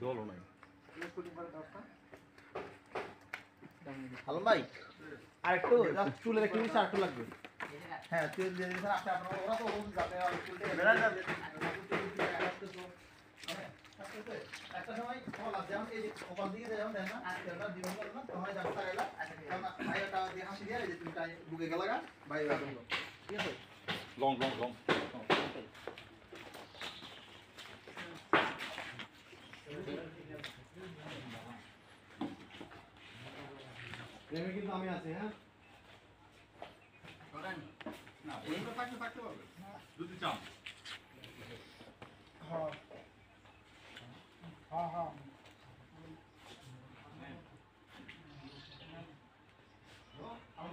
জলও নাই। হ্যালো ভাই, আরেকটু চুলের একটু মিশা আরেকটু লাগবে। হ্যাঁ, চুল দিয়ে দিন স্যার, আপনি আপনার ওরা তো ওরকম যাবে আর চুল থেকে বেরা যাবে। একটা সময় কল আছে, যেমন এই যে কপাল দিকে যেমন দেন না, সেটা দিবেন না, তখন যাবে তাইলা। কারণ ভাই এটা দিয়ে হাসি দিয়ে এই যে চুলটা বুকে গেলাগা, ভাই ভালো। ঠিক আছে? Long long long. প্রেমে কিন্তু আমি আছি, হ্যাঁ? না, ওইটা থাকতে পারবে। যদি চান। হ্যাঁ। হ্যাঁ, হ্যাঁ।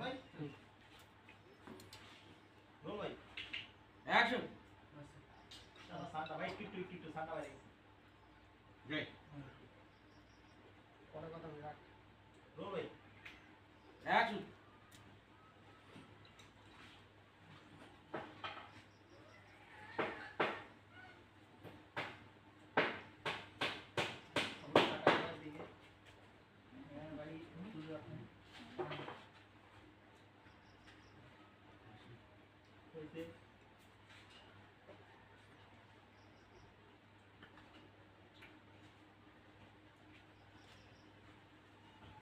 ভাই রোল ভাই অ্যাকশন সান্টা ভাই একটু সান্টা ভাই যাই। পরে কথা বিরাট রোল ভাই অ্যাকশন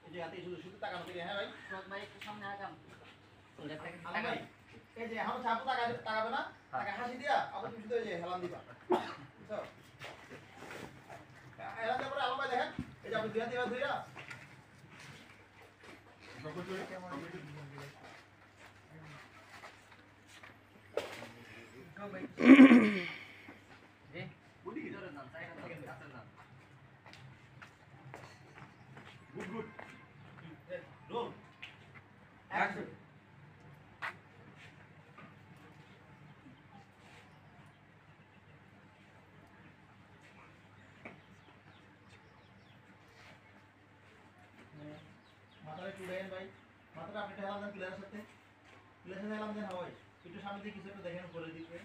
এই যে হাতে শুধু তাকানো থেকে, হ্যাঁ ভাই ভাই একটু সামনে আগাম আলম ভাই এই যে এখন চাপু তাকাবে না, তাকে হাসি দিয়া আবার তুমি শুধু এই যে হেলান দিবা, বুঝছো? হেলান দেওয়ার পরে আলম ভাই দেখেন এই যে আপনি দুই হাত এবার ধইরা গুড। রোল অ্যাকশন মাথাটা একটু দেন ভাই, মাথাটা আপনি হেলান দেন ক্লিয়ারের সাথে হেলান দেন হয় একটু সামনে দিয়ে কিছু একটু দেখেন করে দিতে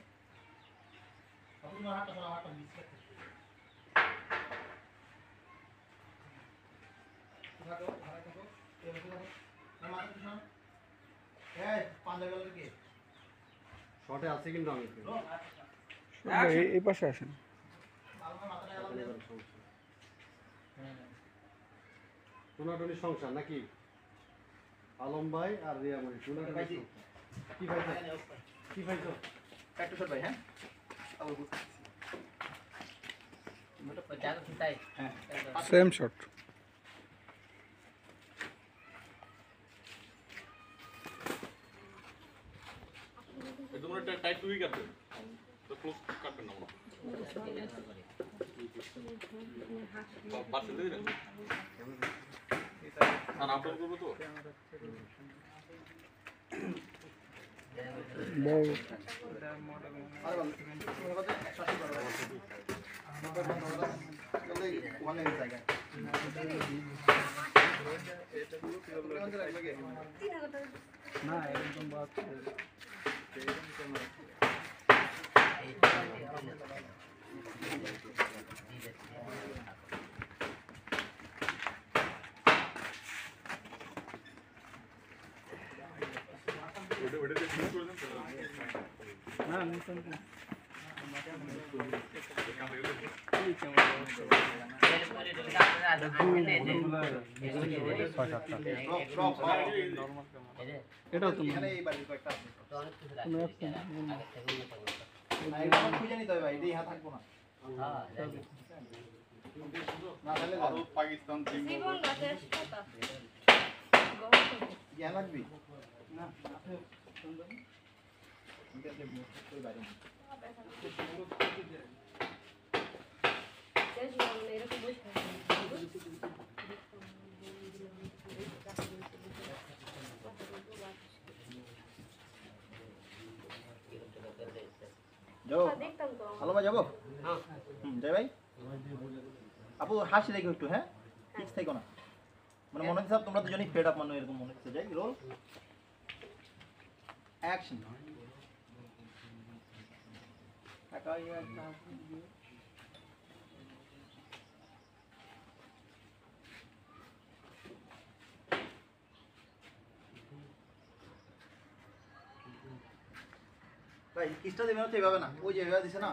আপনি তোমার হাতটা মিস করতে থাকো এই মাথা কিছু এই পাঞ্জা গেল কি শর্টে আছে কিন্তু আমি। এই পাশে আসেন। আলমা মাথাটা হেলান দেন টুনাটুনি সংসার নাকি? আলম ভাই আর রিয়া ভাই টুনাটুনি ভাই কি পাইছো? কি পাইছো? একটু শট ভাই, হ্যাঁ আবার সেম শট। তোমরা টাইট টুই কাটবে তো ক্লোজ কাটবেন না পাশে দিয়ে দেন আর আপলোড করব তো বল আরে বল তুমি কত 180 করো বলে ওয়ান এর জায়গা না একদম বাদ ওটা দিয়ে ক্লিক করে দেন না নিছেন না এটাও তুমি এখানে এই বাড়ির কয়েকটা আছে তুমি অপশন না এটা খুঁজে নিতে হবে ভাই এই হাত থাকবো না না তাহলে ভারত পাকিস্তান জীবন গাছের কথা জ্ঞান লাগবে না আপনি শুনবেন ওই বাইরে এরকম বসে যাও দেখতাম তো হ্যালো ভাই যাবো যাই ভাই আপু হাসি দেখো একটু, হ্যাঁ ঠিক থাকো না মানে মনে হচ্ছে তোমরা দুজনেই ফেড আপ, মানে এরকম মনে হচ্ছে। যাই রোল অ্যাকশন ভাই কিসটা দেবেন হচ্ছে এইভাবে না, ওই যে এইভাবে দিছে না